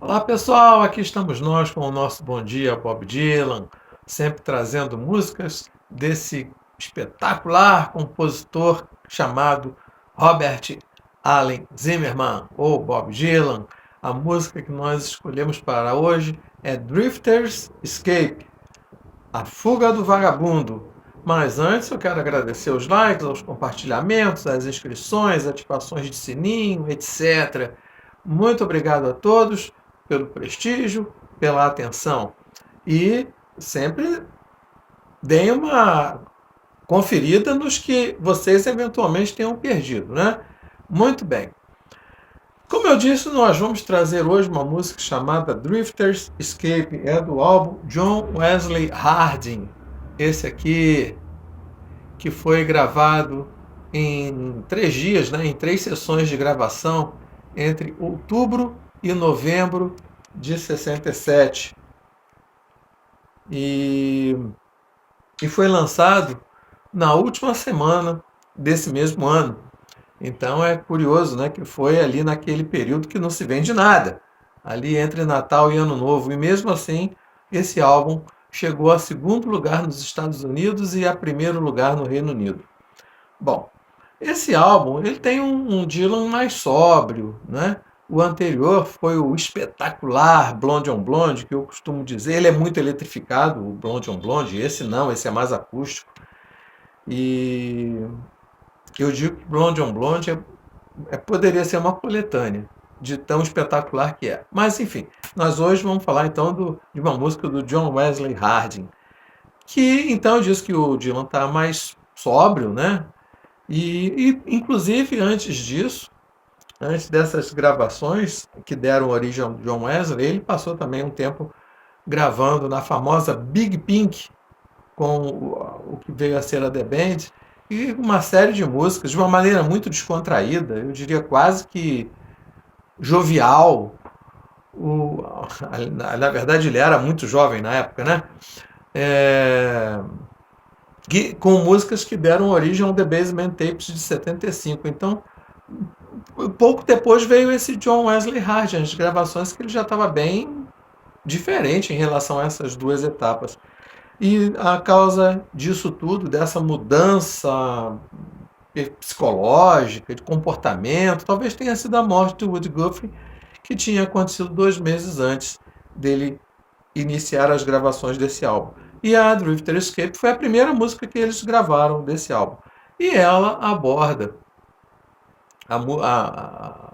Olá pessoal, aqui estamos nós com o nosso Bom Dia Bob Dylan, sempre trazendo músicas desse espetacular compositor chamado Robert Allen Zimmerman, ou Bob Dylan. A música que nós escolhemos para hoje é Drifter's Escape, A Fuga do Vagabundo. Mas antes eu quero agradecer os likes, os compartilhamentos, as inscrições, ativações de sininho, etc. Muito obrigado a todos pelo prestígio, pela atenção. E sempre deem uma conferida nos que vocês eventualmente tenham perdido, né? Muito bem. Como eu disse, nós vamos trazer hoje uma música chamada Drifter's Escape, é do álbum John Wesley Harding. Esse aqui que foi gravado em 3 dias, né, em 3 sessões de gravação, entre outubro e novembro de 67. E, e foi lançado na última semana desse mesmo ano. Então é curioso, né, que foi ali naquele período que não se vende nada, ali entre Natal e Ano Novo. E mesmo assim, esse álbum chegou a segundo lugar nos Estados Unidos e a primeiro lugar no Reino Unido. Bom, esse álbum ele tem um Dylan mais sóbrio, né? O anterior foi o espetacular Blonde on Blonde, que eu costumo dizer. Ele é muito eletrificado, o Blonde on Blonde. Esse não, esse é mais acústico. E eu digo que Blonde on Blonde poderia ser uma coletânea de tão espetacular que é. Mas enfim, nós hoje vamos falar então de uma música do John Wesley Harding, que então diz que o Dylan está mais sóbrio, né? Inclusive, antes disso, antes dessas gravações que deram origem ao John Wesley, ele passou também um tempo gravando na famosa Big Pink, com o que veio a ser a The Band, e uma série de músicas de uma maneira muito descontraída, eu diria quase que jovial. O, na verdade, ele era muito jovem na época, né? É, com músicas que deram origem ao The Basement Tapes de 75. Então, pouco depois veio esse John Wesley Harding, as gravações que ele já estava bem diferente em relação a essas duas etapas. E a causa disso tudo, dessa mudança psicológica, de comportamento, talvez tenha sido a morte do Woody Guthrie, que tinha acontecido 2 meses antes dele iniciar as gravações desse álbum. E a Drifter Escape foi a primeira música que eles gravaram desse álbum. E ela aborda a,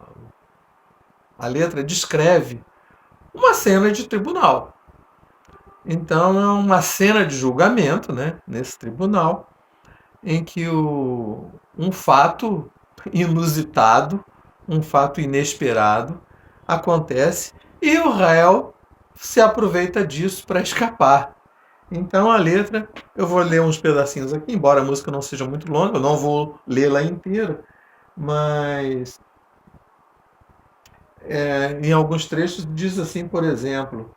a letra descreve uma cena de tribunal. Então é uma cena de julgamento, né, nesse tribunal, em que um fato inusitado, um fato inesperado acontece e o réu se aproveita disso para escapar. Então a letra, eu vou ler uns pedacinhos aqui, embora a música não seja muito longa, eu não vou lê-la inteira, mas em alguns trechos diz assim, por exemplo: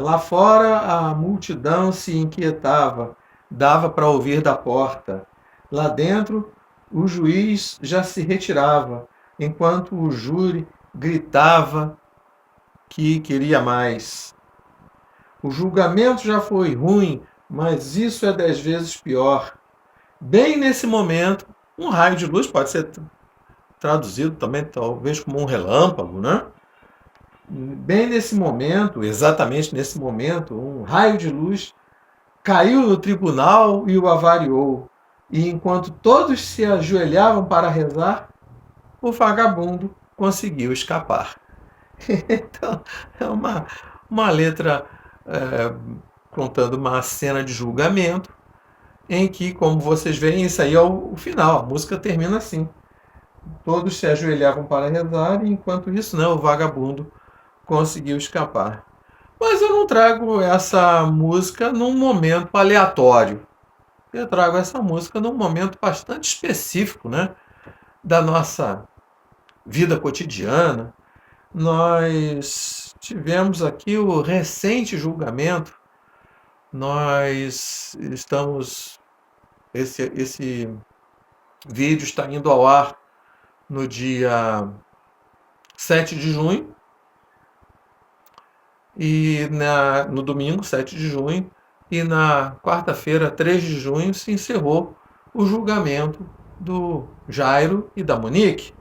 lá fora a multidão se inquietava, dava para ouvir da porta. Lá dentro o juiz já se retirava, enquanto o júri gritava que queria mais. O julgamento já foi ruim, mas isso é 10 vezes pior. Bem nesse momento, um raio de luz pode ser traduzido também talvez como um relâmpago, né? Bem nesse momento, exatamente nesse momento, um raio de luz caiu no tribunal e o avariou. E enquanto todos se ajoelhavam para rezar, o vagabundo conseguiu escapar. Então, é uma letra é, contando uma cena de julgamento, em que, como vocês veem, isso aí é o final. A música termina assim. Todos se ajoelhavam para rezar, e enquanto isso, né, o vagabundo conseguiu escapar. Mas eu não trago essa música num momento aleatório. Eu trago essa música num momento bastante específico, né, da nossa vida cotidiana. Nós tivemos aqui o recente julgamento. Nós estamos. Esse vídeo está indo ao ar no dia 7 de junho. e no domingo, 7 de junho, e na quarta-feira, 3 de junho, se encerrou o julgamento do Jairo e da Monique,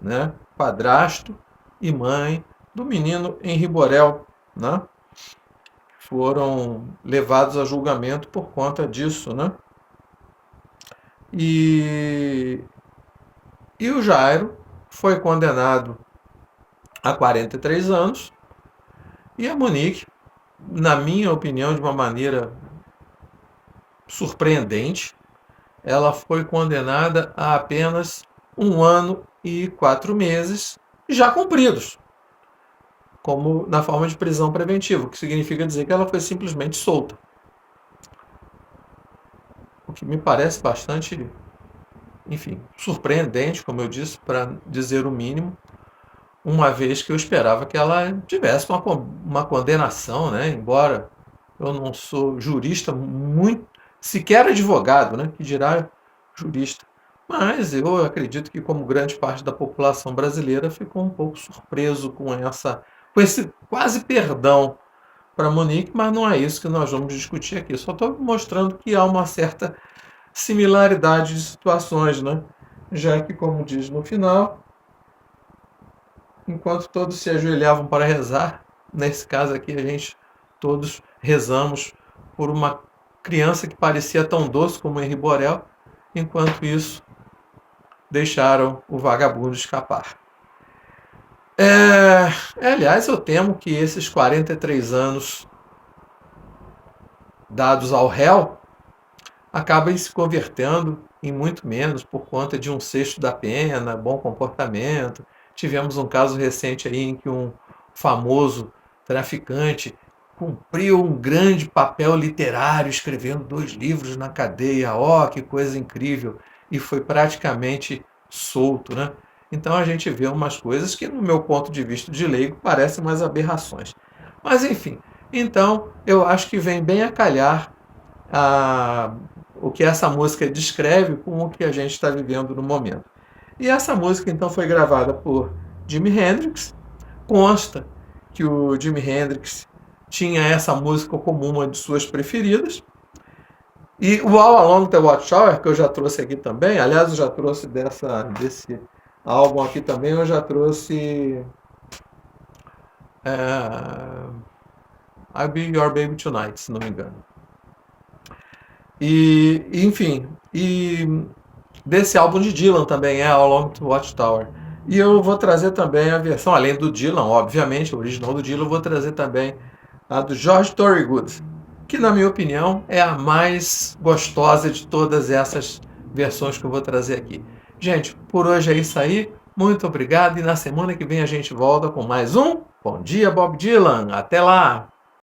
né? Padrasto e mãe do menino Henri Borel, né? Foram levados a julgamento por conta disso, né? E, e o Jairo foi condenado a 43 anos e a Monique, na minha opinião, de uma maneira surpreendente, ela foi condenada a apenas 1 ano e 4 meses já cumpridos, como na forma de prisão preventiva, o que significa dizer que ela foi simplesmente solta. O que me parece bastante, enfim, surpreendente, como eu disse, para dizer o mínimo, uma vez que eu esperava que ela tivesse uma condenação, né? Embora eu não sou jurista, muito, sequer advogado, né? Que dirá jurista. Mas eu acredito que, como grande parte da população brasileira, ficou um pouco surpreso com esse quase perdão para Monique, mas não é isso que nós vamos discutir aqui. Só estou mostrando que há uma certa similaridade de situações, né? Já que, como diz no final, enquanto todos se ajoelhavam para rezar, nesse caso aqui a gente todos rezamos por uma criança que parecia tão doce como Henri Borel, enquanto isso deixaram o vagabundo escapar. Aliás, eu temo que esses 43 anos dados ao réu acabem se convertendo em muito menos por conta de 1/6 da pena, bom comportamento. Tivemos um caso recente aí em que um famoso traficante cumpriu um grande papel literário, escrevendo 2 livros na cadeia. Ó, que coisa incrível! E foi praticamente solto, né? Então a gente vê umas coisas que, no meu ponto de vista de leigo, parecem mais aberrações. Mas enfim, então eu acho que vem bem a calhar o que essa música descreve com o que a gente está vivendo no momento. E essa música então foi gravada por Jimi Hendrix. Consta que o Jimi Hendrix tinha essa música como uma de suas preferidas. E o All Along the Watchtower, que eu já trouxe aqui também, aliás, eu já trouxe desse álbum aqui também, eu já trouxe I'll Be Your Baby Tonight, se não me engano. E, enfim, desse álbum de Dylan também é All Along the Watchtower. E eu vou trazer também a versão, além do Dylan, obviamente, o original do Dylan, eu vou trazer também a do George Thorogood, que na minha opinião é a mais gostosa de todas essas versões que eu vou trazer aqui. Gente, por hoje é isso aí. Muito obrigado e na semana que vem a gente volta com mais um Bom Dia Bob Dylan. Até lá!